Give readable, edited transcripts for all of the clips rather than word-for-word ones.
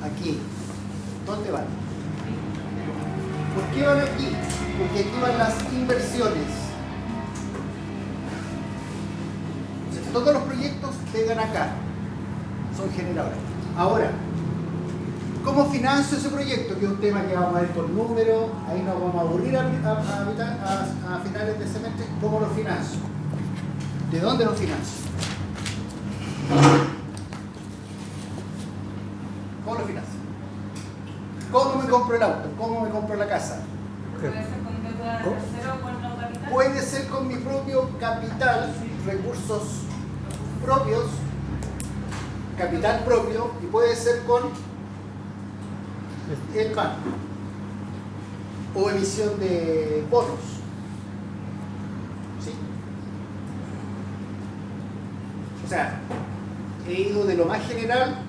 aquí. ¿Dónde van? ¿Por qué van aquí? Porque aquí van las inversiones. O sea, todos los proyectos pegan acá. Son generadores. Ahora, ¿cómo financio ese proyecto? Que es un tema que vamos a ver por número. Ahí nos vamos a aburrir a finales de semestre. ¿Cómo lo financio? ¿De dónde lo financio? ¿Cómo lo financio? ¿Cómo me compro el auto? ¿Cómo me compro la casa? ¿Puede ser con deuda de tercero o con no capital? Puede ser con mi propio capital, recursos propios, capital propio, y puede ser con el banco o emisión de bonos. ¿Sí? O sea, he ido de lo más general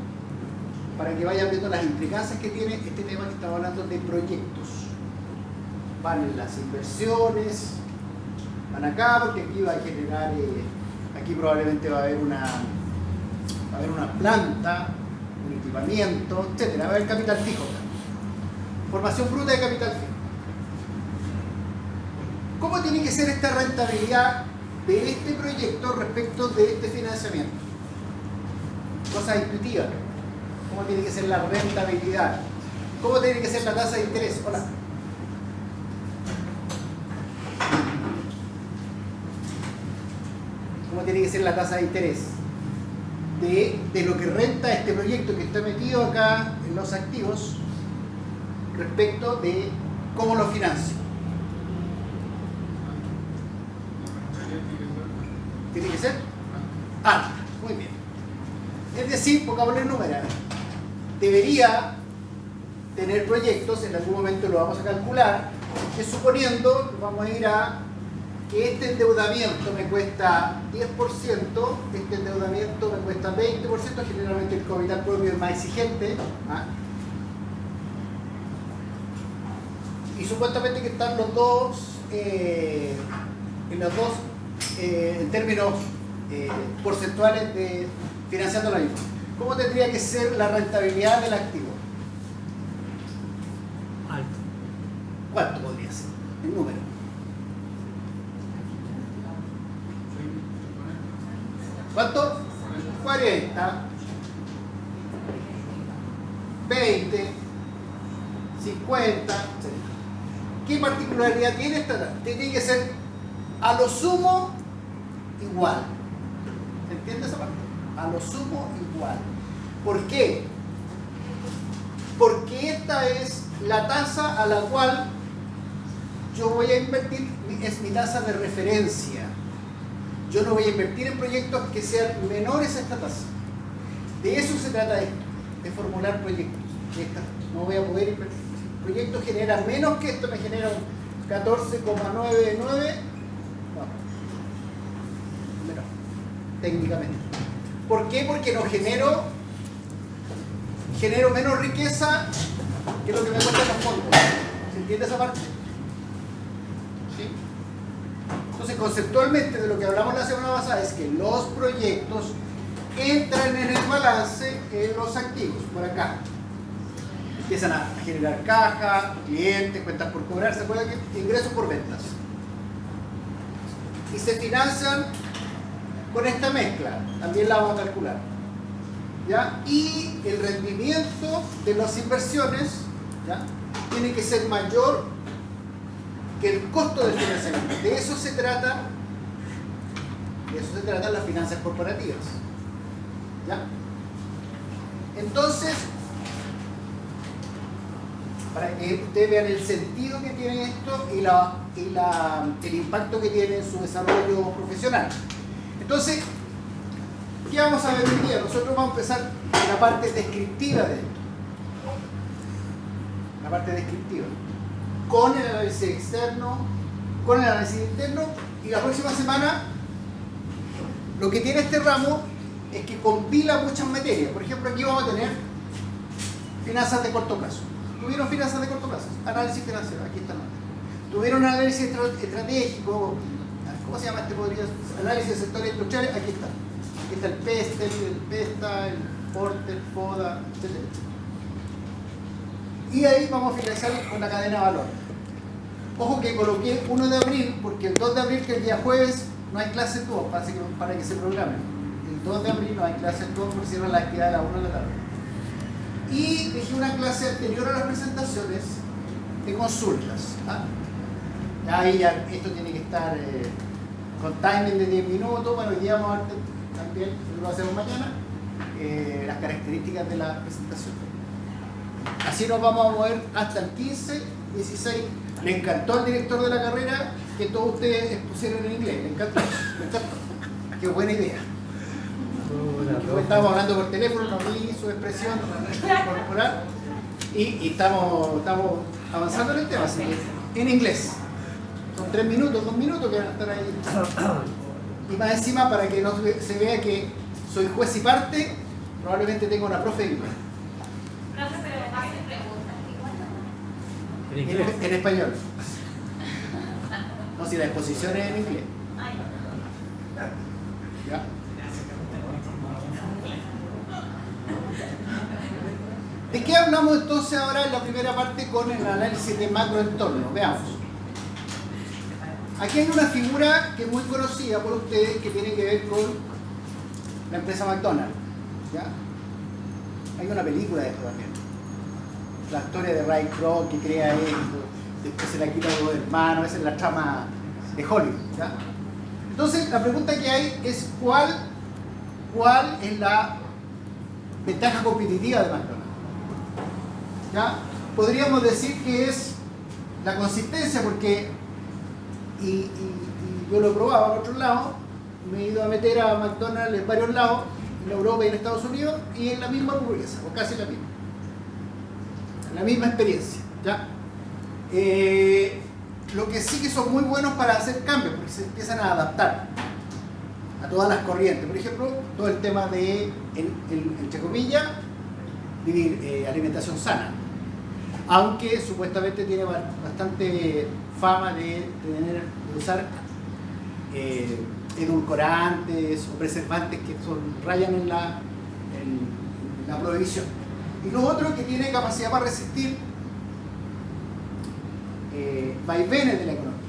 para que vayan viendo las implicancias que tiene este tema que estamos hablando de proyectos. Van las inversiones, van acá porque aquí va a generar, aquí probablemente va a haber una planta, un equipamiento, etcétera. Va a haber capital fijo. Formación bruta de capital fijo. ¿Cómo tiene que ser esta rentabilidad de este proyecto respecto de este financiamiento? Cosas intuitivas. ¿Cómo tiene que ser la rentabilidad? ¿Cómo tiene que ser la tasa de interés? Hola. ¿Cómo tiene que ser la tasa de interés? De lo que renta este proyecto que está metido acá en los activos respecto de cómo lo financio. ¿Tiene que ser? Ah, muy bien. Es decir, vocabulario numeral. Debería tener proyectos, en algún momento lo vamos a calcular, que suponiendo, vamos a ir a que este endeudamiento me cuesta 10%, este endeudamiento me cuesta 20%, generalmente el capital propio es más exigente, ¿ah? Y supuestamente que están los dos, en términos porcentuales de financiando la misma. ¿Cómo tendría que ser la rentabilidad del activo? Alto. ¿Cuánto podría ser? El número. ¿Cuánto? 40, 20, 50, etc. ¿Qué particularidad tiene esta? Tiene que ser a lo sumo igual. ¿Se entiende esa parte? A lo sumo igual. ¿Por qué? Porque esta es la tasa a la cual yo voy a invertir, es mi tasa de referencia. Yo no voy a invertir en proyectos que sean menores a esta tasa. De eso se trata esto, de formular proyectos. No voy a poder invertir. Si el proyecto genera menos que esto, me genera un 14,99, no, menor, técnicamente. ¿Por qué? Porque no genero menos riqueza que lo que me cuesta los fondos. ¿Se entiende esa parte? ¿Sí? Entonces, conceptualmente, de lo que hablamos la semana pasada es que los proyectos entran en el balance en los activos, por acá. Empiezan a generar caja, clientes, cuentas por cobrar, ¿se acuerdan que ingresos por ventas? Y se financian con esta mezcla, también la vamos a calcular. ¿Ya? Y el rendimiento de las inversiones, ¿ya?, tiene que ser mayor que el costo del financiamiento. De eso se trata las finanzas corporativas. ¿Ya? Entonces, para que ustedes vean el sentido que tiene esto y el impacto que tiene en su desarrollo profesional. Entonces, ¿qué vamos a ver hoy día? Nosotros vamos a empezar en la parte descriptiva de esto. La parte descriptiva. Con el análisis externo, con el análisis interno, y la próxima semana lo que tiene este ramo es que compila muchas materias. Por ejemplo, aquí vamos a tener finanzas de corto plazo. ¿Tuvieron finanzas de corto plazo? Análisis financiero, aquí están. ¿Tuvieron análisis estratégico? ¿Cómo se llama este? Análisis de sectores industriales, aquí está. Aquí está el PESTEL, el PESTA, el PORTEL, FODA, etc. Y ahí vamos a finalizar con la cadena de valor. Ojo que coloqué 1 de abril, porque el 2 de abril, que es el día jueves, no hay clase en TUOC, para que se programen. El 2 de abril no hay clase en TUOC porque cierran la actividad a las 1 de la tarde. Y dejé una clase anterior a las presentaciones de consultas. Ahí ya esto tiene que estar con timing de 10 minutos. Bueno, hoy día vamos a ver también, lo hacemos mañana, las características de la presentación. Así nos vamos a mover hasta el 15, 16. Le encantó al director de la carrera que todos ustedes expusieron en inglés. Le encantó. Qué buena idea. Estábamos hablando por teléfono, no vi su expresión corporal y estamos avanzando en el tema, así que en inglés. Son 3 minutos, 2 minutos que van a estar ahí. Y más encima, para que no se vea que soy juez y parte, probablemente tenga una profe de inglés. Profe, pero hacen preguntas igual. En español. No, si la exposición es en inglés. Ay, ¿Ya? ¿De qué hablamos entonces ahora en la primera parte con el análisis de macroentorno? Veamos. Aquí hay una figura que es muy conocida por ustedes que tiene que ver con la empresa McDonald's. ¿Ya? Hay una película de esto también. La historia de Ray Kroc que crea esto, después se la quita a los hermanos, esa es la trama de Hollywood. ¿Ya? Entonces la pregunta que hay es ¿cuál es la ventaja competitiva de McDonald's? ¿Ya? Podríamos decir que es la consistencia, porque y yo lo he probado en otros lados, me he ido a meter a McDonald's en varios lados, en Europa y en Estados Unidos, y en la misma hamburguesa, o casi la misma experiencia. ¿Ya? Lo que sí que son muy buenos para hacer cambios, porque se empiezan a adaptar a todas las corrientes. Por ejemplo, todo el tema de, entre comillas, vivir alimentación sana. Aunque supuestamente tiene bastante fama de usar edulcorantes o preservantes que rayan en la prohibición. Y lo otro, que tiene capacidad para resistir vaivenes de la economía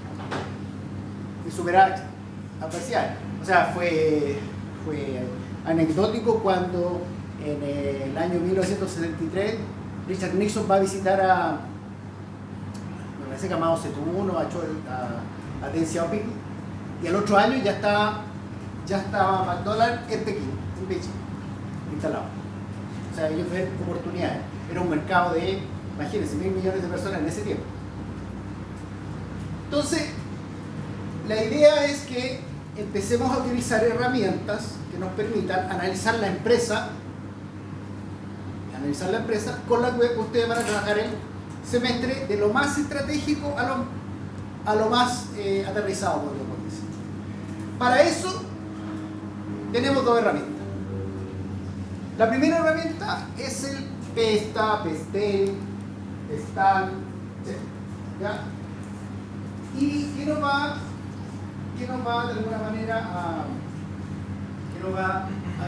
y superar adversidades. O sea, fue anecdótico cuando en el año 1963 Richard Nixon va a visitar me parece que a Mao Zedong o a Deng Xiaoping, y al otro año ya estaba McDonald's en Pekín, instalado. O sea, ellos ven oportunidades. Era un mercado de, imagínense, 1.000 millones de personas en ese tiempo. Entonces, la idea es que empecemos a utilizar herramientas que nos permitan analizar la empresa con la que ustedes van a trabajar el semestre, de lo más estratégico a lo más aterrizado, podríamos decir. Para eso tenemos 2 herramientas. La primera herramienta es el PESTA, PESTEL, PESTAL, ¿ya? ¿Y qué nos va de alguna manera a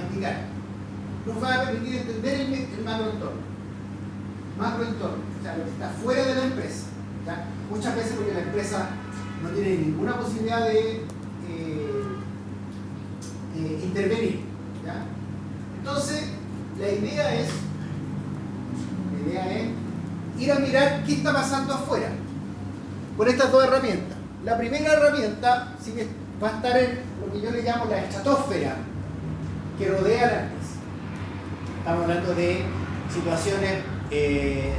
indicar? Nos va a permitir entender el macroentorno. Macroentorno, o sea, lo que está fuera de la empresa. ¿Ya? Muchas veces porque la empresa no tiene ninguna posibilidad de intervenir. ¿Ya? Entonces, la idea es ir a mirar qué está pasando afuera con estas 2 herramientas. La primera herramienta sí que va a estar en lo que yo le llamo la estratosfera que rodea la empresa. Estamos hablando de situaciones que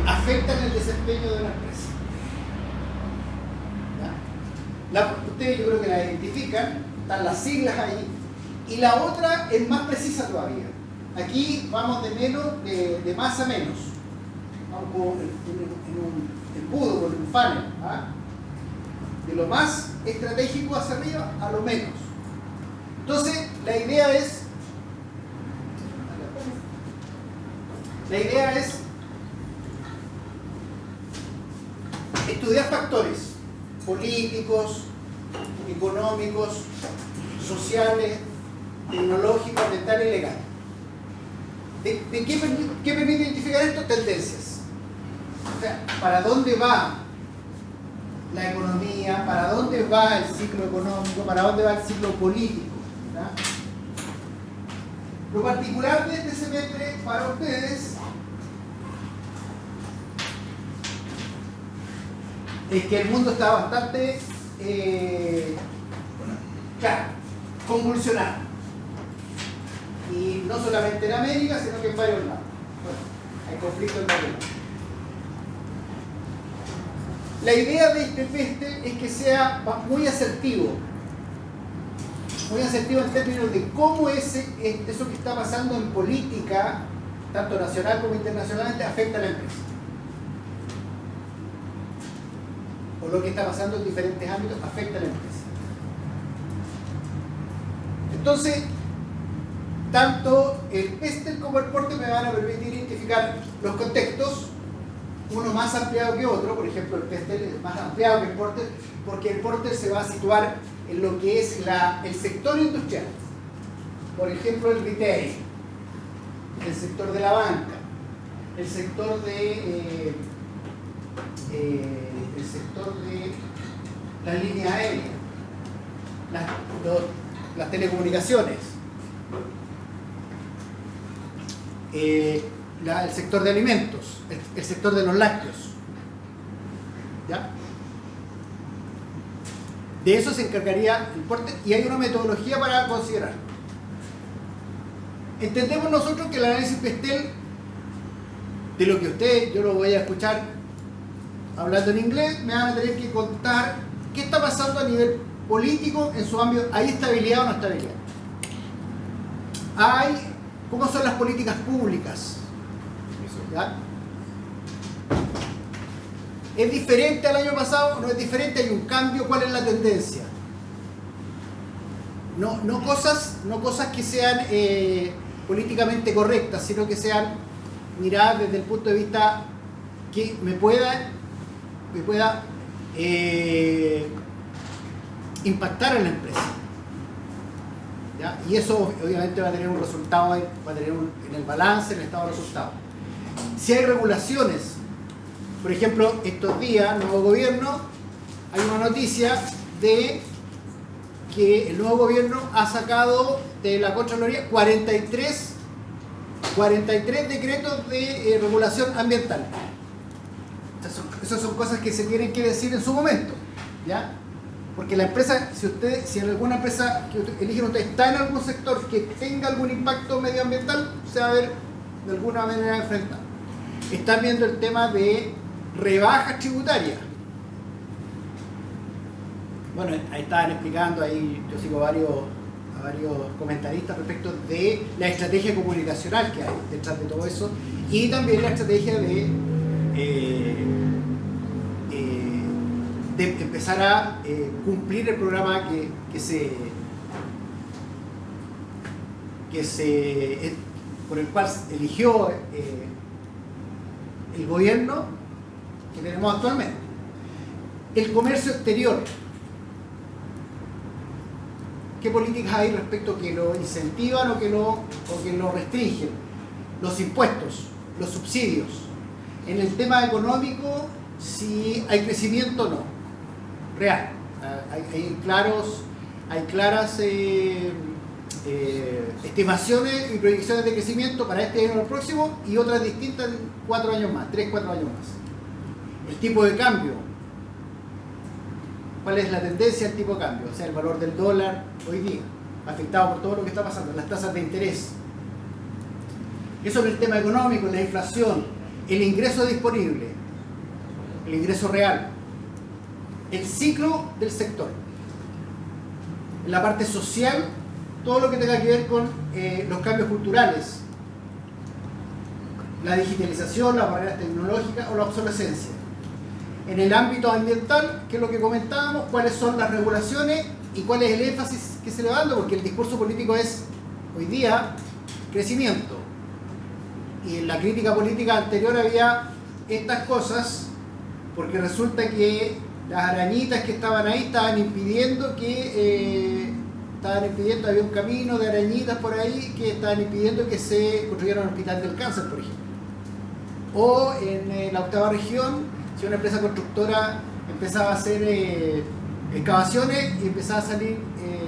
afectan el desempeño de la empresa. Ustedes yo creo que la identifican, están las siglas ahí, y la otra es más precisa todavía. Aquí vamos de más a menos. Vamos en un embudo, con un funnel. De lo más estratégico hacia arriba a lo menos. Entonces, la idea es estudiar factores políticos, económicos, sociales, tecnológicos, ambientales y legales. ¿De qué permite identificar esto? Tendencias. O sea, ¿para dónde va la economía? ¿Para dónde va el ciclo económico? ¿Para dónde va el ciclo político? ¿Ya? Lo particular de este semestre para ustedes es que el mundo está bastante claro, convulsionado. Y no solamente en América, sino que en varios lados. Bueno, hay conflicto en varios lados. La idea de este PESTEL es que sea muy asertivo en términos de cómo eso que está pasando en política, tanto nacional como internacionalmente, afecta a la empresa. O lo que está pasando en diferentes ámbitos afecta a la empresa. Entonces, tanto el PESTEL como el PORTER me van a permitir identificar los contextos, uno más ampliado que otro. Por ejemplo, el PESTEL es más ampliado que el PORTER, porque el PORTER se va a situar en lo que es el sector industrial. Por ejemplo, el retail, el sector de la banca, el sector de las líneas aéreas, las telecomunicaciones, el sector de alimentos, el sector de los lácteos. ¿Ya? De eso se encargaría el PORTER y hay una metodología para considerar. Entendemos nosotros que el análisis PESTEL, de lo que yo lo voy a escuchar hablando en inglés, me van a tener que contar qué está pasando a nivel político en su ámbito. ¿Hay estabilidad o no estabilidad? ¿Cómo son las políticas públicas? ¿Ya? ¿Es diferente al año pasado o no es diferente? ¿Hay un cambio? ¿Cuál es la tendencia? No cosas que sean políticamente correctas, sino que sean miradas desde el punto de vista que me pueda impactar en la empresa. ¿Ya? Y eso obviamente va a tener un resultado, va a tener en el balance, en el estado de resultados. Si hay regulaciones, por ejemplo, estos días, el nuevo gobierno, hay una noticia de que el nuevo gobierno ha sacado de la Contraloría 43 decretos de regulación ambiental. Esas son cosas que se tienen que decir en su momento, ¿ya? Porque la empresa, si en alguna empresa que eligen ustedes está en algún sector que tenga algún impacto medioambiental, se va a ver de alguna manera enfrentado. Están viendo el tema de rebajas tributarias. Bueno, ahí estaban explicando, yo sigo a varios comentaristas respecto de la estrategia comunicacional que hay detrás de todo eso y también la estrategia de empezar a cumplir el programa por el cual eligió el gobierno que tenemos actualmente. El comercio exterior. ¿Qué políticas hay respecto que lo incentivan o que lo restringen? Los impuestos, los subsidios. En el tema económico, si hay crecimiento o no. Real. Hay claras estimaciones y proyecciones de crecimiento para este año o el próximo y otras distintas en 4 años más, 3-4 años más. El tipo de cambio. ¿Cuál es la tendencia del tipo de cambio? O sea, el valor del dólar hoy día, afectado por todo lo que está pasando, las tasas de interés. Eso es el tema económico, la inflación, el ingreso disponible, el ingreso real, el ciclo del sector. En la parte social, todo lo que tenga que ver con los cambios culturales, la digitalización, las barreras tecnológicas o la obsolescencia. En el ámbito ambiental, que es lo que comentábamos, cuáles son las regulaciones y cuál es el énfasis que se le va dando, porque el discurso político es, hoy día, crecimiento. Y en la crítica política anterior había estas cosas, porque resulta que las arañitas que estaban ahí estaban impidiendo que estaban impidiendo, había un camino de arañitas por ahí que estaban impidiendo que se construyera un hospital del cáncer, por ejemplo. O en la octava región, si una empresa constructora empezaba a hacer excavaciones y empezaba a salir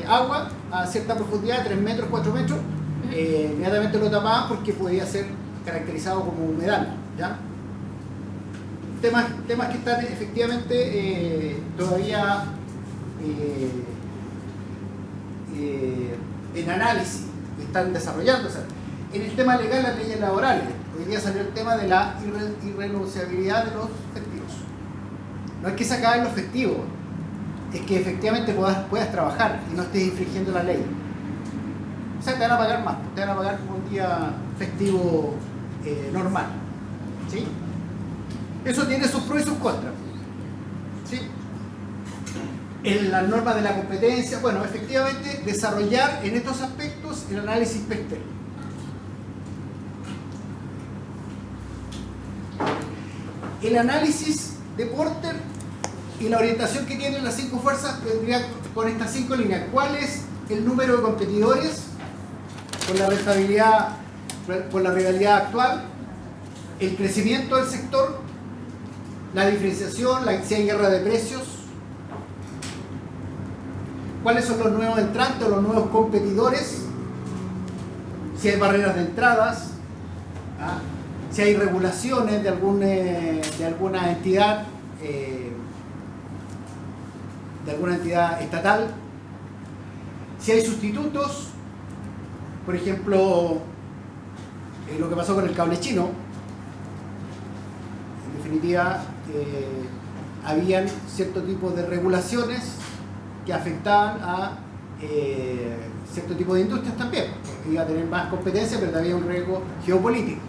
agua a cierta profundidad, 3 metros, 4 metros, inmediatamente lo tapaban porque podía ser caracterizado como humedal, ¿ya? Temas que están efectivamente todavía en análisis, están desarrollándose. En el tema legal, las leyes laborales, hoy día salió el tema de la irrenunciabilidad de los festivos. No es que se acaben los festivos, es que efectivamente puedas trabajar y no estés infringiendo la ley. O sea, te van a pagar más, te van a pagar como un día festivo normal, ¿sí? Eso tiene sus pros y sus contras, ¿sí? En las normas de la competencia, bueno, efectivamente desarrollar en estos aspectos el análisis Bechdel. El análisis de Porter y la orientación que tienen las 5 fuerzas vendría con estas 5 líneas. ¿Cuál es el número de competidores con la rentabilidad, con la rivalidad actual? El crecimiento del sector, la diferenciación, si hay guerra de precios, cuáles son los nuevos entrantes, los nuevos competidores, si hay barreras de entradas, si hay regulaciones de alguna entidad estatal, si hay sustitutos, por ejemplo, lo que pasó con el cable chino. En definitiva, habían cierto tipo de regulaciones que afectaban a cierto tipo de industrias también. Iba a tener más competencia, pero había un riesgo geopolítico.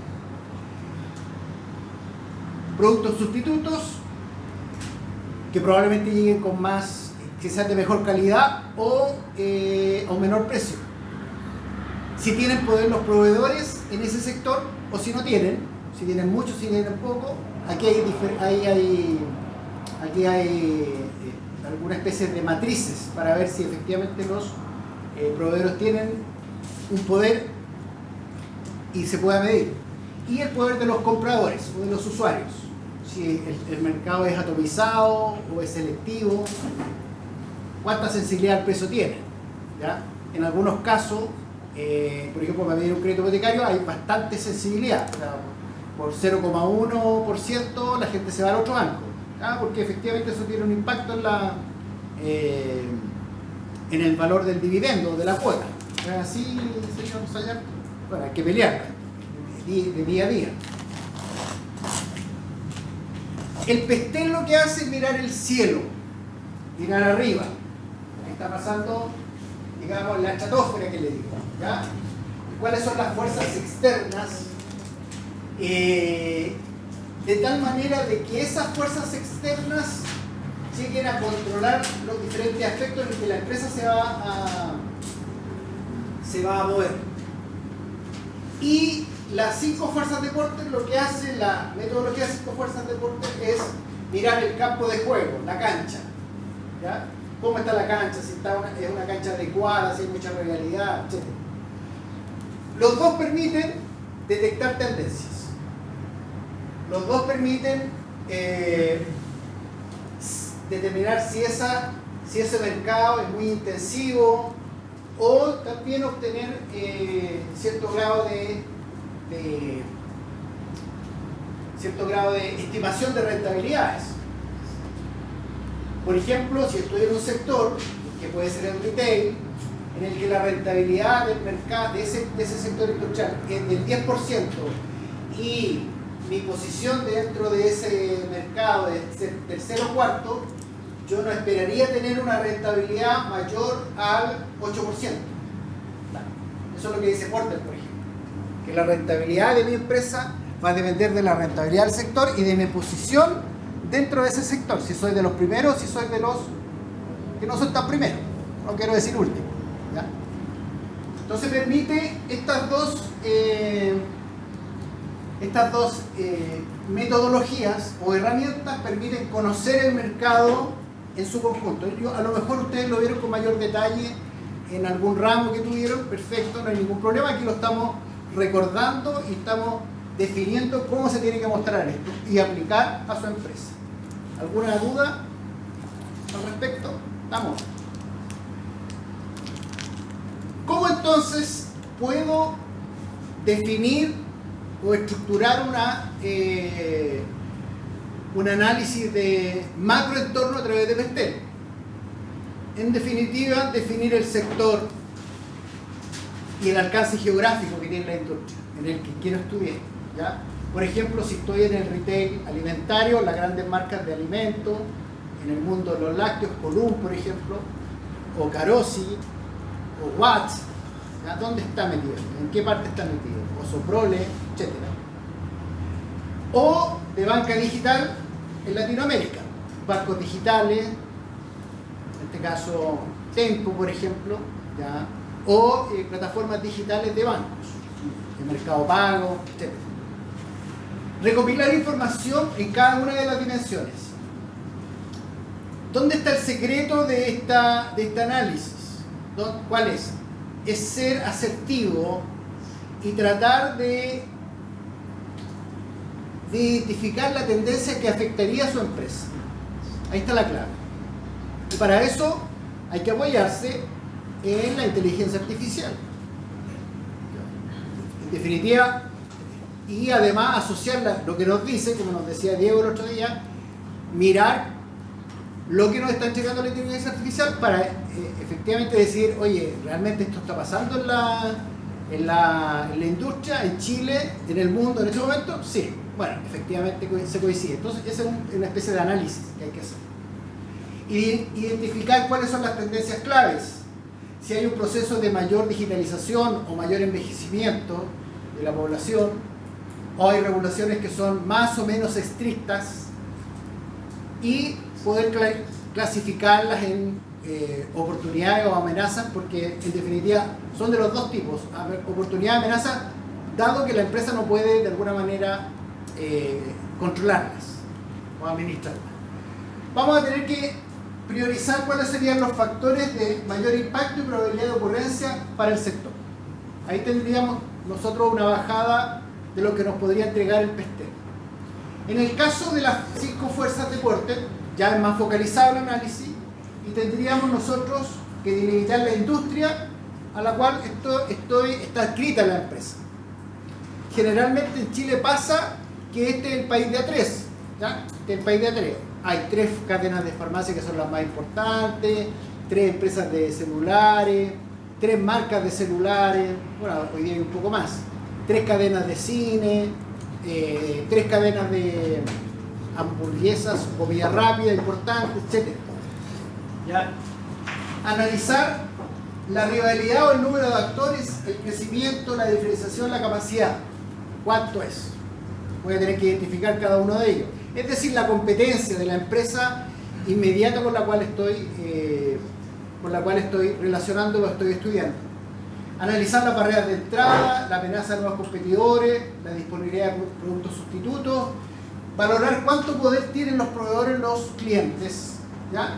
Productos sustitutos que probablemente lleguen con más, que sean de mejor calidad o a un menor precio. Si tienen poder los proveedores en ese sector o si no tienen, si tienen mucho, si tienen poco, aquí hay alguna especie de matrices para ver si efectivamente los proveedores tienen un poder y se pueda medir. Y el poder de los compradores o de los usuarios, si el mercado es atomizado o es selectivo, cuánta sensibilidad al precio tiene, ¿ya? En algunos casos, por ejemplo, para medir un crédito hipotecario hay bastante sensibilidad, o sea, por 0,1% la gente se va al otro banco, ¿ya? Porque efectivamente eso tiene un impacto en el valor del dividendo, de la cuota. ¿Es así, señor Sayar? Bueno, hay que pelear de día a día. El Bechdel lo que hace es mirar el cielo, mirar arriba. Ahí está pasando, digamos, la estratosfera que le digo, ¿ya? ¿Cuáles son las fuerzas externas? De tal manera de que esas fuerzas externas lleguen a controlar los diferentes aspectos en los que la empresa se va a mover. Y las 5 fuerzas de Porter, lo que hace la metodología de 5 fuerzas de Porter es mirar el campo de juego, la cancha, ¿ya? ¿Cómo está la cancha? Si es una cancha adecuada, si hay mucha rivalidad, etc. Los dos permiten detectar tendencias. Los dos permiten determinar si ese mercado es muy intensivo o también obtener cierto grado de estimación de rentabilidades. Por ejemplo, si estoy en un sector, que puede ser el retail, en el que la rentabilidad del mercado de ese sector industrial es del 10% y mi posición dentro de ese mercado es del 0,4%, yo no esperaría tener una rentabilidad mayor al 8%. Eso es lo que dice Porter, por ejemplo. Que la rentabilidad de mi empresa va a depender de la rentabilidad del sector y de mi posición dentro de ese sector. Si soy de los primeros, si soy de los que no son tan primeros. No quiero decir último, ¿ya? Entonces permite estas dos metodologías o herramientas permiten conocer el mercado en su conjunto. A lo mejor ustedes lo vieron con mayor detalle en algún ramo que tuvieron, perfecto, no hay ningún problema. Aquí lo estamos recordando y estamos definiendo cómo se tiene que mostrar esto y aplicar a su empresa. ¿Alguna duda al respecto? Vamos. ¿Cómo entonces puedo definir o estructurar un análisis de macroentorno a través de Pestel? En definitiva, definir el sector y el alcance geográfico que tiene la industria en el que quiero estudiar, ¿ya? Por ejemplo, si estoy en el retail alimentario, las grandes marcas de alimentos, en el mundo de los lácteos, Column, por ejemplo, o Carosi, o Watts, ¿ya? ¿Dónde está metido? ¿En qué parte está metido? O Soprole, etc. O de banca digital en Latinoamérica, bancos digitales, en este caso Tempo, por ejemplo, ¿ya? O plataformas digitales de bancos, de Mercado Pago, etc. Recopilar información en cada una de las dimensiones. ¿Dónde está el secreto de este análisis? ¿Cuál es? Es ser asertivo y tratar de identificar la tendencia que afectaría a su empresa. Ahí está la clave. Y para eso hay que apoyarse en la inteligencia artificial. En definitiva, y además asociar lo que nos dice, como nos decía Diego el otro día, mirar lo que nos está entregando la inteligencia artificial para efectivamente decir, oye, ¿realmente esto está pasando en la industria, en Chile, en el mundo en este momento? Sí, bueno, efectivamente se coincide. Entonces, esa es una especie de análisis que hay que hacer. Y identificar cuáles son las tendencias claves. Si hay un proceso de mayor digitalización o mayor envejecimiento de la población, o hay regulaciones que son más o menos estrictas, y poder clasificarlas en oportunidades o amenazas, porque en definitiva son de los dos tipos, oportunidad y amenaza, dado que la empresa no puede de alguna manera controlarlas o administrarlas. Vamos a tener que priorizar cuáles serían los factores de mayor impacto y probabilidad de ocurrencia para el sector. Ahí tendríamos nosotros una bajada de lo que nos podría entregar el Pestel. En el caso de las 5 fuerzas de Porter, ya es más focalizado el análisis y tendríamos nosotros que delimitar la industria a la cual está adscrita la empresa. Generalmente en Chile pasa que este es el país de A3, ¿ya? Este es el país de A3. Hay 3 cadenas de farmacia que son las más importantes, 3 empresas de celulares, 3 marcas de celulares, bueno, hoy día hay un poco más, 3 cadenas de cine, 3 cadenas de hamburguesas, comida rápida, importante, etc. ¿Ya? Analizar la rivalidad o el número de actores, el crecimiento, la diferenciación, la capacidad. ¿Cuánto es? Voy a tener que identificar cada uno de ellos. Es decir, la competencia de la empresa inmediata con la cual estoy relacionando o estoy estudiando. Analizar las barreras de entrada, la amenaza de nuevos competidores, la disponibilidad de productos sustitutos, valorar cuánto poder tienen los proveedores, los clientes, ¿ya?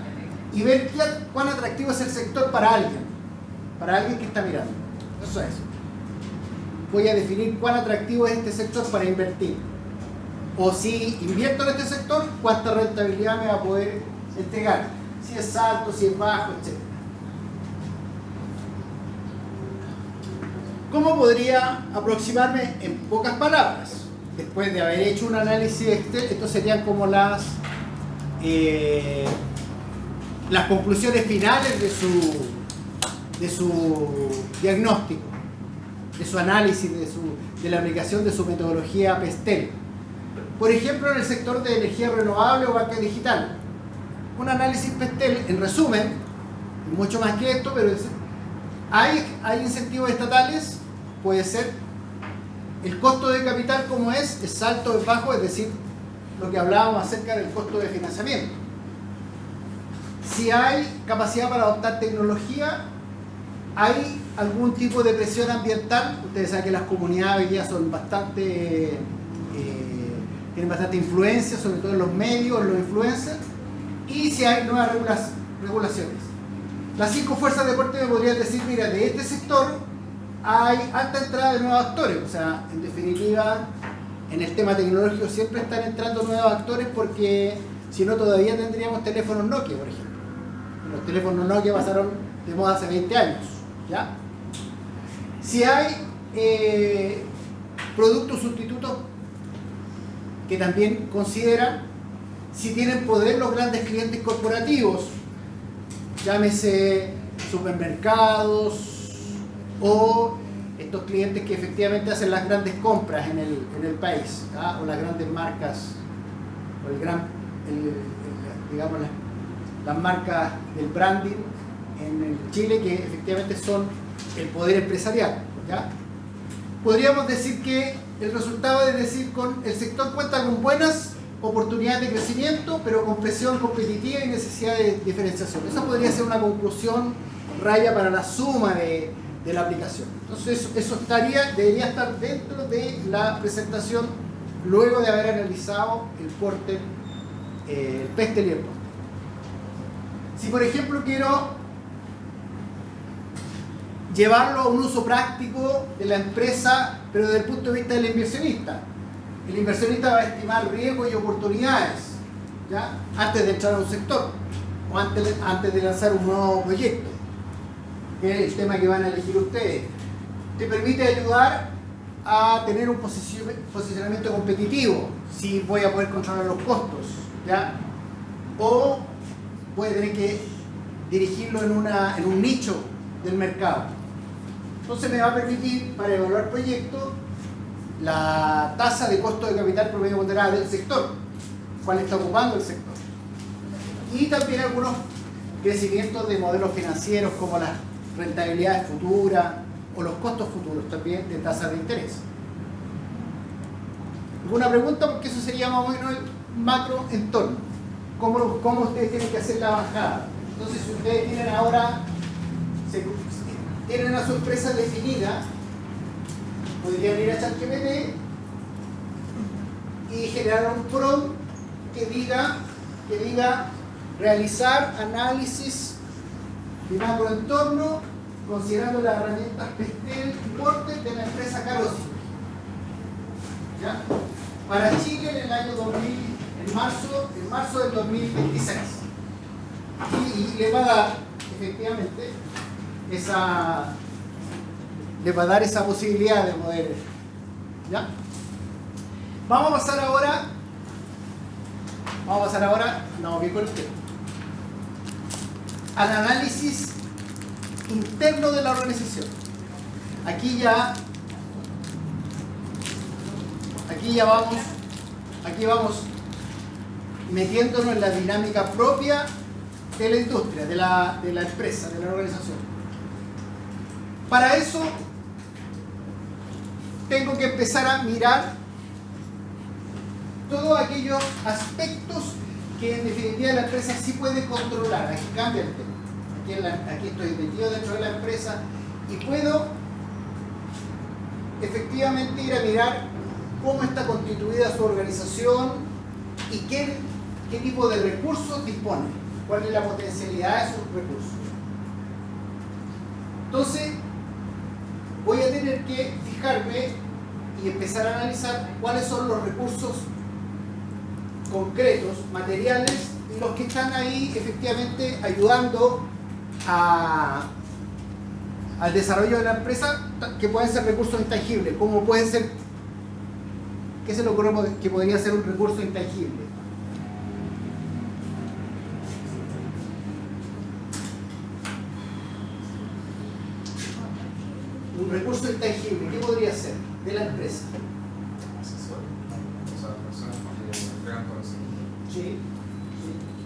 Y ver cuán atractivo es el sector para alguien que está mirando. Eso es. Voy a definir cuán atractivo es este sector para invertir. O si invierto en este sector, cuánta rentabilidad me va a poder entregar. Si es alto, si es bajo, etc. ¿Cómo podría aproximarme en pocas palabras? Después de haber hecho un análisis estos serían como las conclusiones finales de su diagnóstico, de su análisis, de la aplicación de su metodología Pestel. Por ejemplo, en el sector de energía renovable o banca digital. Un análisis Pestel, en resumen, mucho más que esto, pero hay incentivos estatales, puede ser el costo de capital como es alto o es bajo, es decir, lo que hablábamos acerca del costo de financiamiento. Si hay capacidad para adoptar tecnología, hay algún tipo de presión ambiental. Ustedes saben que las comunidades hoy día son tienen bastante influencia, sobre todo en los medios, los influencers, y si hay nuevas regulaciones. Las 5 fuerzas de aporte me podrían decir, mira, de este sector hay alta entrada de nuevos actores. O sea, en definitiva, en el tema tecnológico siempre están entrando nuevos actores porque si no todavía tendríamos teléfonos Nokia, por ejemplo. Los teléfonos Nokia pasaron de moda hace 20 años, ¿ya? Si hay productos sustitutos que también consideran, si tienen poder los grandes clientes corporativos, llámese supermercados o estos clientes que efectivamente hacen las grandes compras en el país, ¿ah? O las grandes marcas, o digamos las marcas del branding en Chile, que efectivamente son el poder empresarial, ¿ya? Podríamos decir que el resultado es decir, el sector cuenta con buenas oportunidades de crecimiento, pero con presión competitiva y necesidad de diferenciación. Esa podría ser una conclusión raya para la suma de la aplicación. Entonces eso debería estar dentro de la presentación luego de haber analizado el porter, el pestel y el porter. Si por ejemplo quiero llevarlo a un uso práctico de la empresa, pero desde el punto de vista del inversionista. El inversionista va a estimar riesgos y oportunidades, ¿ya? Antes de entrar a un sector o antes de lanzar un nuevo proyecto, que es el tema que van a elegir ustedes. Te permite ayudar a tener un posicionamiento competitivo, si voy a poder controlar los costos, ¿ya? O voy a tener que dirigirlo en un nicho del mercado. Entonces me va a permitir, para evaluar proyectos, la tasa de costo de capital promedio ponderada del sector, cuál está ocupando el sector, y también algunos crecimientos de modelos financieros como las rentabilidades futuras o los costos futuros también de tasas de interés. ¿Alguna pregunta? Porque eso sería más o menos el macro entorno. ¿Cómo ustedes tienen que hacer la bajada? Entonces, si ustedes tienen ahora tienen una sorpresa definida, podrían ir a ChatGPT y generar un prompt que diga realizar análisis de macroentorno considerando las herramientas pestel y porter de la empresa Carosi, ¿ya? Para Chile en el año 2000, en marzo del 2026. Y le va a dar efectivamente les va a dar esa posibilidad de poder, ¿ya? Vamos a pasar ahora, no, bien con el tema, al análisis interno de la organización. Aquí vamos metiéndonos en la dinámica propia de la industria, de la empresa, de la organización. Para eso tengo que empezar a mirar todos aquellos aspectos que en definitiva la empresa sí puede controlar. Aquí cambia el tema. Aquí estoy metido dentro de la empresa y puedo efectivamente ir a mirar cómo está constituida su organización y qué tipo de recursos dispone, cuál es la potencialidad de sus recursos. Entonces, voy a tener que fijarme y empezar a analizar cuáles son los recursos concretos, materiales, los que están ahí efectivamente ayudando al desarrollo de la empresa, que pueden ser recursos intangibles, como pueden ser, ¿qué se le ocurre que podría ser un recurso intangible? Un recurso intangible, ¿qué podría ser de la empresa? Asesor, o sea, personas que crean conocimiento. Sí.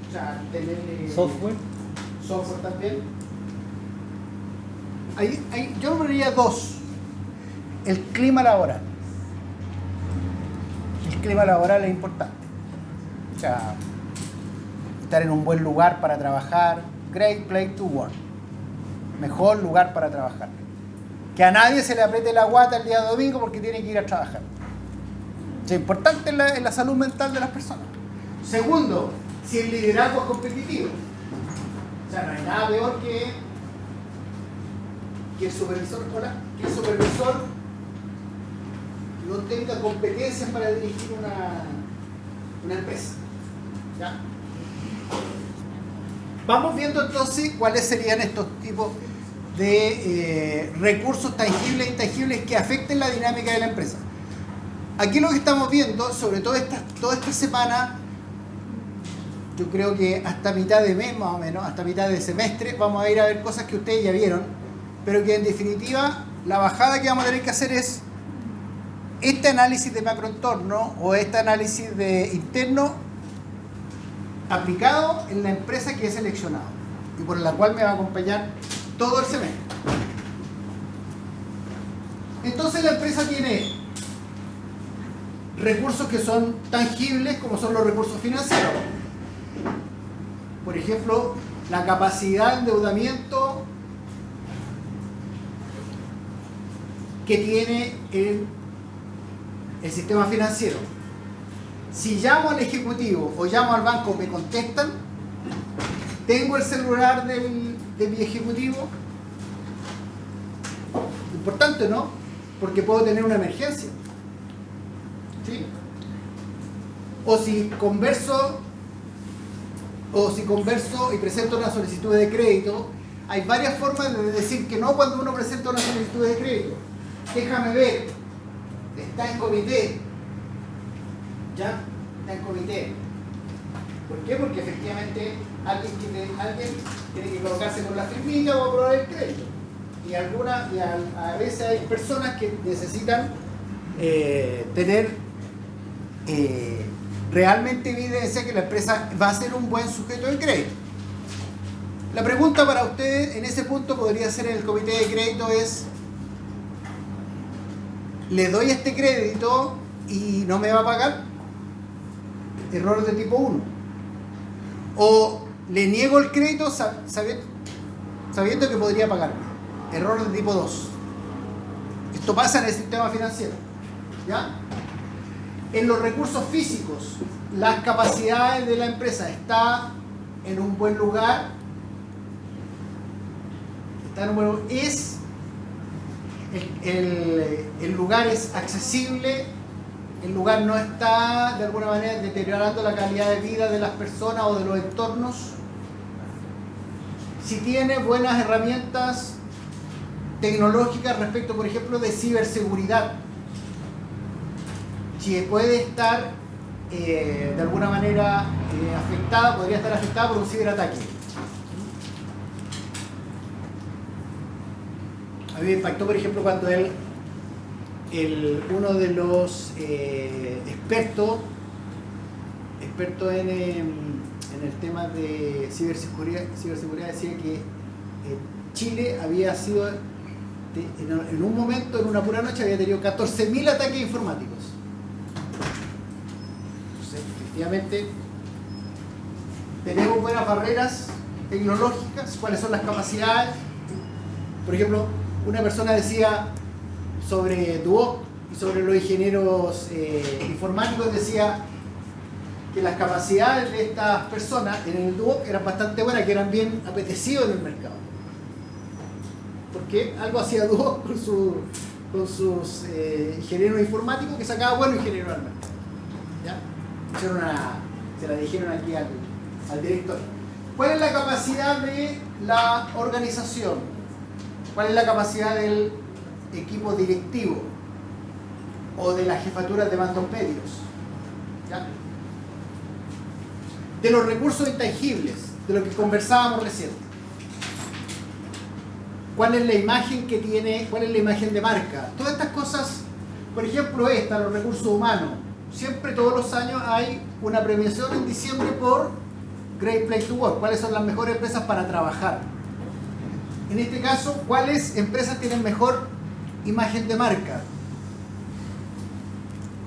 O sea, tener software también. Yo nombraría dos. El clima laboral. El clima laboral es importante. O sea, estar en un buen lugar para trabajar. Great place to work. Mejor lugar para trabajar. Que a nadie se le apriete la guata el día domingo porque tiene que ir a trabajar. Es importante en la salud mental de las personas. Segundo, si el liderazgo es competitivo. O sea, no hay nada peor que el supervisor, que el supervisor no tenga competencias para dirigir una empresa. ¿Ya? Vamos viendo entonces cuáles serían estos tipos de recursos tangibles e intangibles que afecten la dinámica de la empresa. Aquí lo que estamos viendo, sobre todo toda esta semana, yo creo que hasta mitad de mes más o menos, hasta mitad de semestre, vamos a ir a ver cosas que ustedes ya vieron, pero que en definitiva la bajada que vamos a tener que hacer es este análisis de macroentorno o este análisis de interno aplicado en la empresa que he seleccionado y por la cual me va a acompañar todo el semestre. Entonces la empresa tiene recursos que son tangibles, como son los recursos financieros. Por ejemplo, la capacidad de endeudamiento que tiene el sistema financiero. Si llamo al ejecutivo o llamo al banco, me contestan, tengo el celular de mi ejecutivo. Importante, ¿no? Porque puedo tener una emergencia. ¿Sí? O si converso y presento una solicitud de crédito, hay varias formas de decir que no cuando uno presenta una solicitud de crédito. Déjame ver, está en comité. ¿Ya? Está en comité. ¿Por qué? Porque efectivamente alguien tiene que colocarse con la firmita o aprobar el crédito. Y a veces hay personas que necesitan tener realmente evidencia que la empresa va a ser un buen sujeto de crédito. La pregunta para ustedes en ese punto podría ser en el comité de crédito es: ¿le doy este crédito y no me va a pagar? Error de tipo 1. O le niego el crédito sabiendo que podría pagarme. Error de tipo 2. Esto pasa en el sistema financiero. ¿Ya? En los recursos físicos, las capacidades de la empresa están en un buen lugar. El lugar es accesible, el lugar no está de alguna manera deteriorando la calidad de vida de las personas o de los entornos. Si tiene buenas herramientas tecnológicas respecto, por ejemplo, de ciberseguridad. Si puede estar de alguna manera afectada, podría estar afectada por un ciberataque. A mí me impactó, por ejemplo, cuando uno de los expertos en el tema de ciberseguridad decía que Chile había sido, en un momento, en una pura noche, había tenido 14.000 ataques informáticos. Entonces, efectivamente, tenemos buenas barreras tecnológicas. ¿Cuáles son las capacidades? Por ejemplo, una persona decía sobre Duoc y sobre los ingenieros informáticos, decía que las capacidades de estas personas en el Duoc eran bastante buenas, que eran bien apetecidos en el mercado. Porque algo hacía Duoc con sus ingenieros informáticos, que sacaba buenos ingenieros al mercado. ¿Ya? Se la dijeron aquí al director. ¿Cuál es la capacidad de la organización? ¿Cuál es la capacidad del equipo directivo o de las jefaturas de mandos medios? ¿Ya? De los recursos intangibles, de lo que conversábamos recién. ¿Cuál es la imagen que tiene? ¿Cuál es la imagen de marca? Todas estas cosas, por ejemplo los recursos humanos. Siempre, todos los años, hay una premiación en diciembre por Great Place to Work. ¿Cuáles son las mejores empresas para trabajar? En este caso, ¿cuáles empresas tienen mejor imagen de marca?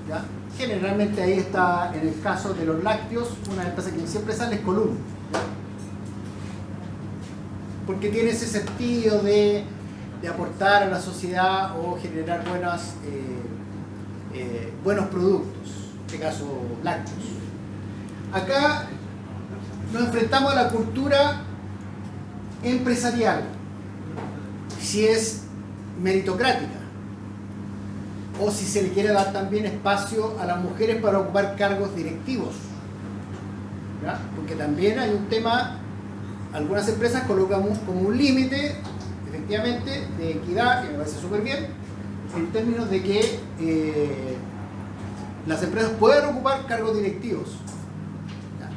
¿Ya? Generalmente ahí está, en el caso de los lácteos, una empresa que siempre sale es Column. ¿Ya? Porque tiene ese sentido de aportar a la sociedad o generar buenos productos, en este caso lácteos. Acá nos enfrentamos a la cultura empresarial, si es meritocrática, o si se le quiere dar también espacio a las mujeres para ocupar cargos directivos. ¿Ya? Porque también hay un tema, algunas empresas colocan como un límite, efectivamente, de equidad, que me parece súper bien, en términos de que las empresas pueden ocupar cargos directivos, ¿ya?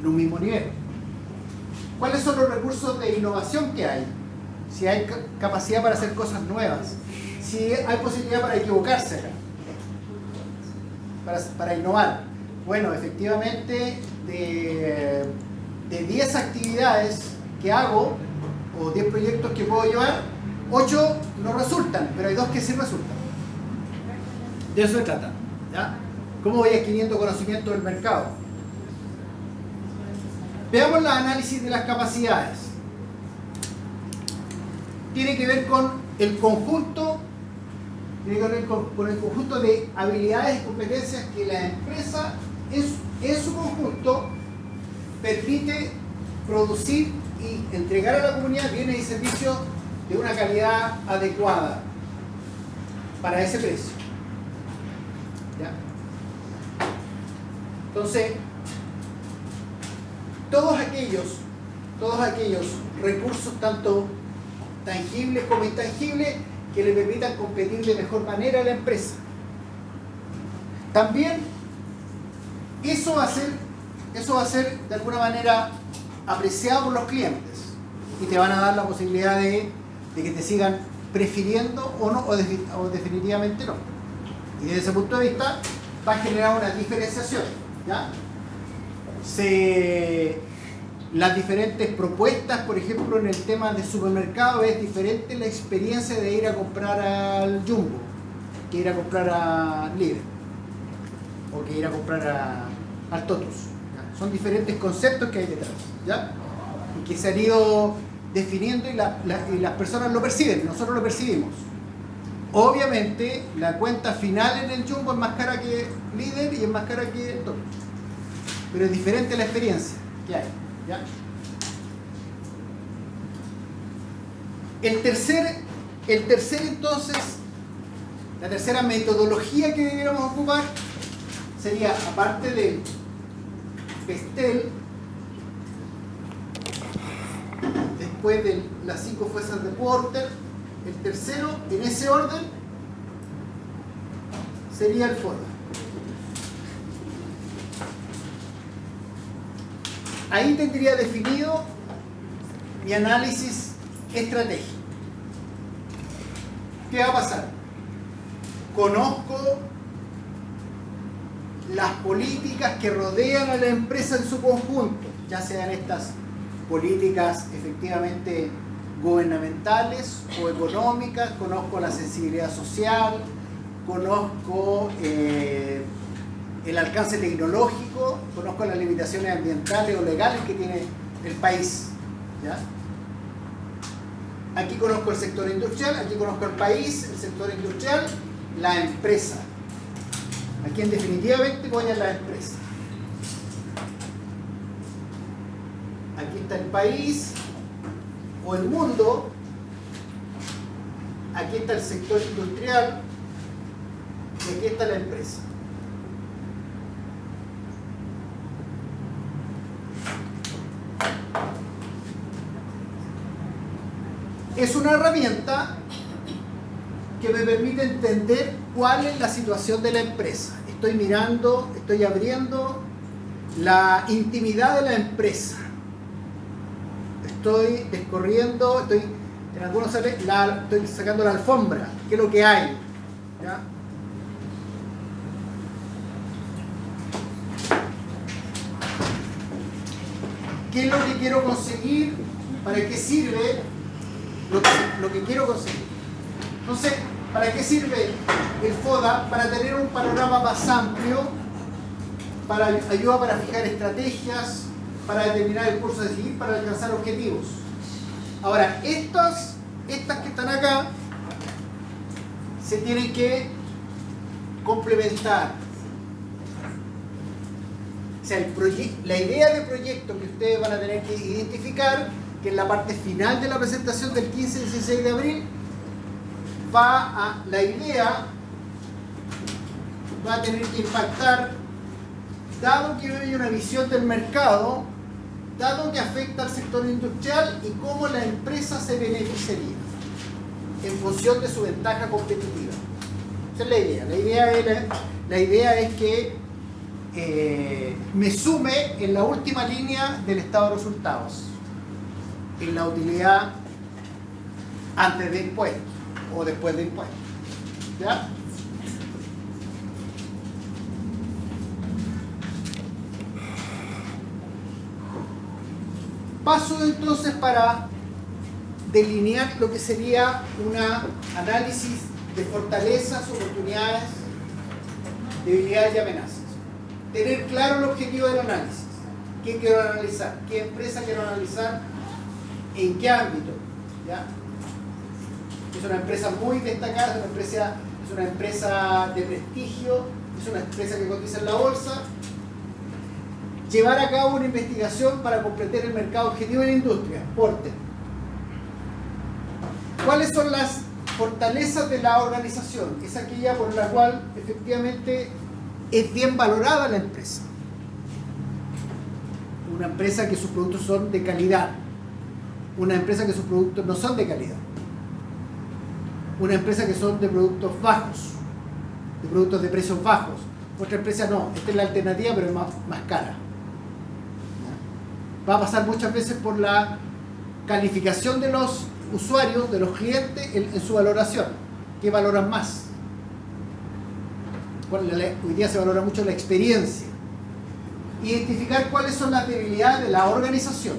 En un mismo nivel. ¿Cuáles son los recursos de innovación que hay? Si hay capacidad para hacer cosas nuevas, si hay posibilidad para equivocarse acá, para innovar. Bueno, efectivamente, de 10 actividades que hago, o 10 proyectos que puedo llevar, 8 no resultan, pero hay 2 que sí resultan. De eso se trata, ¿ya? ¿Cómo voy adquiriendo conocimiento del mercado? Veamos el análisis de las capacidades. Tiene que ver con el conjunto, con el conjunto de habilidades y competencias que la empresa en su conjunto permite producir y entregar a la comunidad bienes y servicios de una calidad adecuada para ese precio. ¿Ya? Entonces, todos aquellos recursos, tanto tangibles como intangibles, que le permitan competir de mejor manera a la empresa. También eso va a ser de alguna manera apreciado por los clientes y te van a dar la posibilidad de que te sigan prefiriendo o no, o definitivamente no. Y desde ese punto de vista va a generar una diferenciación, ¿ya? Las diferentes propuestas, por ejemplo, en el tema de supermercado, es diferente la experiencia de ir a comprar al Jumbo que ir a comprar a Lidl o que ir a comprar al Totus, ¿ya? Son diferentes conceptos que hay detrás, ¿ya? Y que se han ido definiendo y las personas lo perciben, nosotros lo percibimos. Obviamente, la cuenta final en el Jumbo es más cara que Lidl y es más cara que el Totus, pero es diferente la experiencia que hay. ¿Ya? El tercer entonces, la tercera metodología que debiéramos ocupar sería, aparte de Pestel, después de las 5 fuerzas de Porter, el tercero en ese orden sería el FODA. Ahí tendría definido mi análisis estratégico. ¿Qué va a pasar? Conozco las políticas que rodean a la empresa en su conjunto, ya sean estas políticas efectivamente gubernamentales o económicas, conozco la sensibilidad social, conozco el alcance tecnológico, conozco las limitaciones ambientales o legales que tiene el país, ¿ya? Aquí conozco el sector industrial, aquí conozco el país, el sector industrial, la empresa. Aquí en definitivamente voy a la empresa. Aquí está el país o el mundo, aquí está el sector industrial y aquí está la empresa. Es una herramienta que me permite entender cuál es la situación de la empresa. Estoy mirando, estoy abriendo la intimidad de la empresa. Estoy descorriendo, en algunos estoy sacando la alfombra, qué es lo que hay, ¿ya? ¿Qué es lo que quiero conseguir? ¿Para qué sirve lo que quiero conseguir? Entonces, ¿para qué sirve el FODA? Para tener un panorama más amplio, para ayuda para fijar estrategias, para determinar el curso a seguir, para alcanzar objetivos. Ahora, estas que están acá se tienen que complementar. O sea, la idea de proyecto que ustedes van a tener que identificar, que en la parte final de la presentación del 15 y 16 de abril, la idea va a tener que impactar, dado que hay una visión del mercado, dado que afecta al sector industrial y cómo la empresa se beneficiaría en función de su ventaja competitiva. Esa es la idea. La idea es que me sume en la última línea del estado de resultados, en la utilidad antes de impuestos o después de impuestos. ¿Ya? Paso entonces para delinear lo que sería un análisis de fortalezas, oportunidades, debilidades y amenazas. Tener claro el objetivo del análisis. ¿Qué quiero analizar? ¿Qué empresa quiero analizar? ¿En qué ámbito? ¿Ya? Es una empresa muy destacada, es una empresa de prestigio, es una empresa que cotiza en la bolsa. Llevar a cabo una investigación para comprender el mercado objetivo de la industria. Porte. ¿Cuáles son las fortalezas de la organización? Es aquella por la cual efectivamente es bien valorada la empresa. Una empresa que sus productos son de calidad. Una empresa que sus productos no son de calidad. Una empresa que son de productos bajos, de productos de precios bajos. Otra empresa no, esta es la alternativa pero es más cara. Va a pasar muchas veces por la calificación de los usuarios, de los clientes en su valoración. ¿Qué valoran más? Hoy día se valora mucho la experiencia. Identificar cuáles son las debilidades de la organización.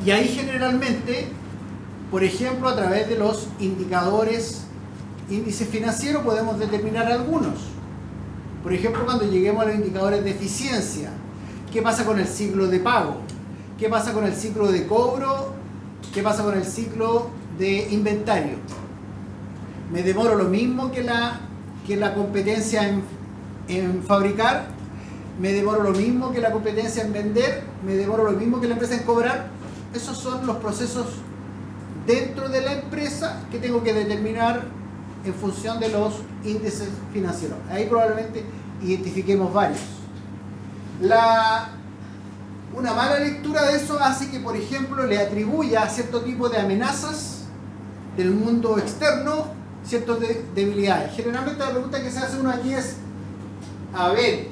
Y ahí generalmente, por ejemplo, a través de los índices financieros podemos determinar algunos. Por ejemplo, cuando lleguemos a los indicadores de eficiencia, ¿qué pasa con el ciclo de pago? ¿Qué pasa con el ciclo de cobro? ¿Qué pasa con el ciclo de inventario? ¿Me demoro lo mismo que la competencia en fabricar? ¿Me demoro lo mismo que la competencia en vender? ¿Me demoro lo mismo que la empresa en cobrar? Esos son los procesos dentro de la empresa que tengo que determinar en función de los índices financieros. Ahí probablemente identifiquemos varios. Una mala lectura de eso hace que, por ejemplo, le atribuya cierto tipo de amenazas del mundo externo ciertas debilidades. Generalmente la pregunta que se hace uno aquí es, a ver,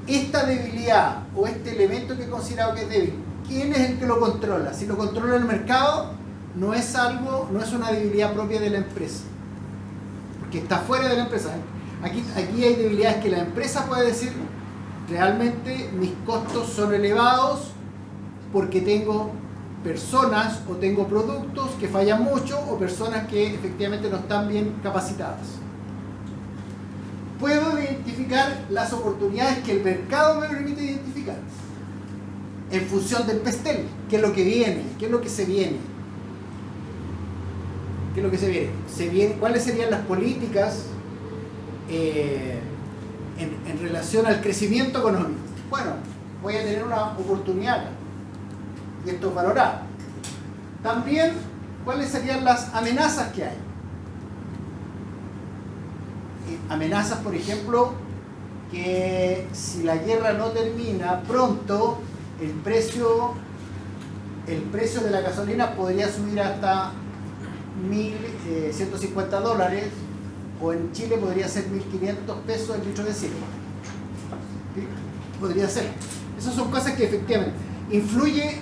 esta debilidad o este elemento que he considerado que es débil, ¿quién es el que lo controla? Si lo controla el mercado, no es una debilidad propia de la empresa, porque está fuera de la empresa. Aquí hay debilidades que la empresa puede decir, realmente mis costos son elevados porque tengo personas o tengo productos que fallan mucho o personas que efectivamente no están bien capacitadas. Puedo identificar las oportunidades que el mercado me permite identificar en función del pastel, qué es lo que viene, qué es lo que se viene. ¿Qué es lo que se viene? ¿Cuáles serían las políticas en relación al crecimiento económico? Bueno, voy a tener una oportunidad y esto es valorado. También, ¿cuáles serían las amenazas que hay? Amenazas, por ejemplo, que si la guerra no termina pronto, el precio de la gasolina podría subir hasta $1.150, o en Chile podría ser 1.500 pesos el litro de aceite. ¿Sí? Podría ser. Esas son cosas que efectivamente influye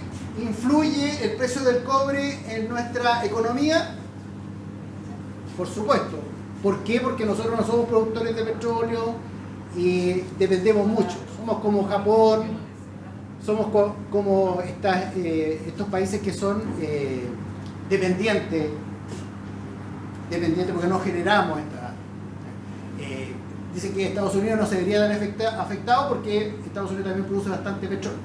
el precio del cobre en nuestra economía, por supuesto. ¿Por qué? Porque nosotros no somos productores de petróleo y dependemos mucho. Somos como Japón, somos como estos países que son dependientes porque no generamos dicen que Estados Unidos no se vería tan afectado porque Estados Unidos también produce bastante petróleo,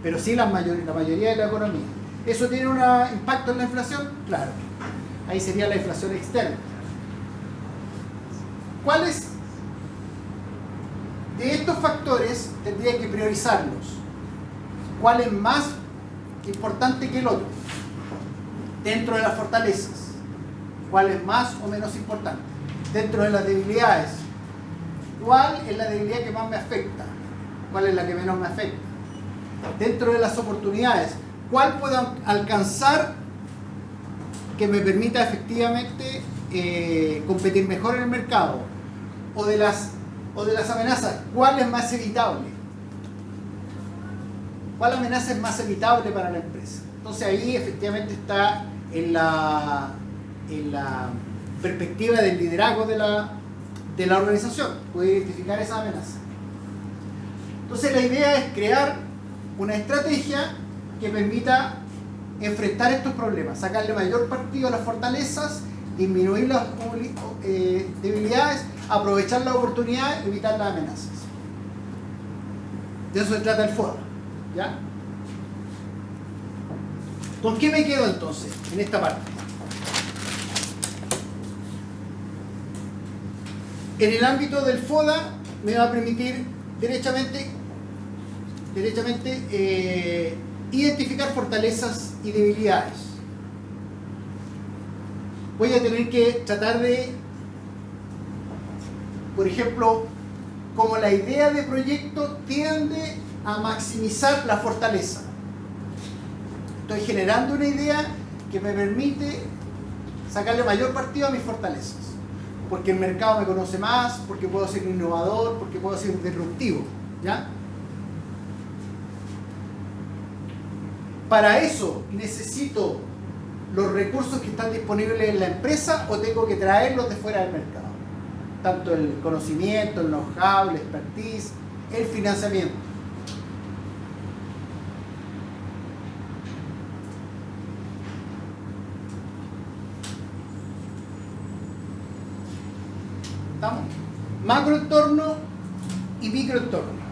pero sí la mayoría de la economía. ¿Eso tiene un impacto en la inflación? Claro, ahí sería la inflación externa. De estos factores tendría que priorizarlos. ¿Cuál es más importante que el otro? Dentro de las fortalezas, ¿cuál es más o menos importante? Dentro de las debilidades, ¿cuál es la debilidad que más me afecta? ¿Cuál es la que menos me afecta? Dentro de las oportunidades, ¿cuál puedo alcanzar que me permita efectivamente competir mejor en el mercado? O de las amenazas, ¿cuál es más evitable? ¿Cuál amenaza es más evitable para la empresa? Entonces ahí efectivamente está en la perspectiva del liderazgo de la organización, puede identificar esa amenaza. Entonces la idea es crear una estrategia que permita enfrentar estos problemas, sacarle mayor partido a las fortalezas, disminuir las debilidades, aprovechar la oportunidad y evitar las amenazas. De eso se trata el FODA, ¿ya? ¿Con qué me quedo entonces en esta parte? En el ámbito del FODA me va a permitir derechamente identificar fortalezas y debilidades. Voy a tener que tratar de, por ejemplo, como la idea de proyecto tiende a maximizar la fortaleza. Estoy generando una idea que me permite sacarle mayor partido a mis fortalezas. Porque el mercado me conoce más, porque puedo ser innovador, porque puedo ser disruptivo, ¿ya? Para eso necesito los recursos que están disponibles en la empresa o tengo que traerlos de fuera del mercado. Tanto el conocimiento, el know-how, la expertise, el financiamiento. ¿Estamos? Macroentorno y microentorno.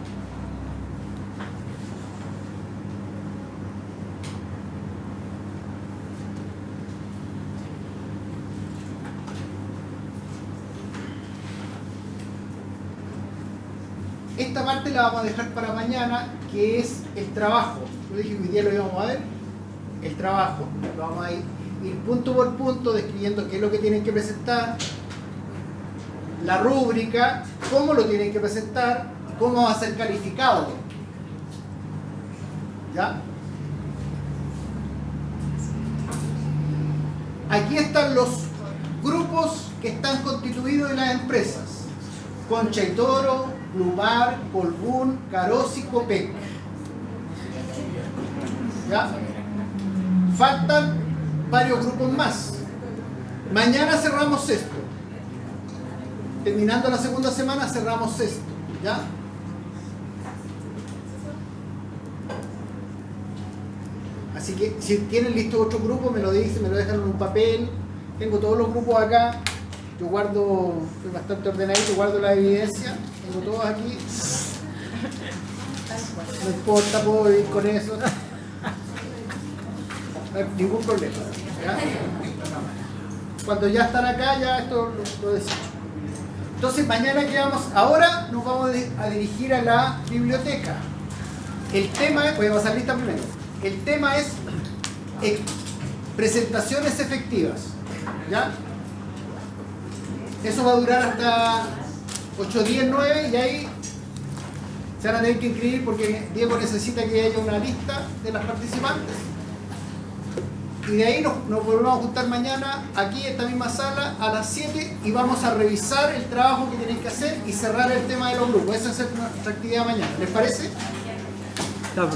Esta parte la vamos a dejar para mañana, que es el trabajo. Yo dije que hoy día lo íbamos a ver. El trabajo. Lo vamos a ir punto por punto describiendo qué es lo que tienen que presentar, la rúbrica, cómo lo tienen que presentar, cómo va a ser calificado. ¿Ya? Aquí están los grupos que están constituidos en las empresas. Concha y Toro, Plumar, Colbún, Carosi, Copec. ¿Ya? Faltan varios grupos más. Mañana cerramos esto. Terminando la segunda semana cerramos esto. ¿Ya? Así que si tienen listo otro grupo, me lo dicen, me lo dejan en un papel. Tengo todos los grupos acá. Yo guardo, soy bastante ordenadito, guardo la evidencia. Tengo todos aquí. No importa, puedo vivir con eso. No hay ningún problema. ¿Ya? Cuando ya están acá, ya esto lo desecho. Entonces mañana que vamos, ahora nos vamos a dirigir a la biblioteca. El tema es, voy a pasar lista primero. El tema es presentaciones efectivas. ¿Ya? Eso va a durar hasta 8, 10, 9 y ahí se van a tener que inscribir porque Diego necesita que haya una lista de las participantes. Y de ahí nos volvemos a juntar mañana aquí en esta misma sala a las 7 y vamos a revisar el trabajo que tienen que hacer y cerrar el tema de los grupos. Esa es nuestra actividad mañana. ¿Les parece? No,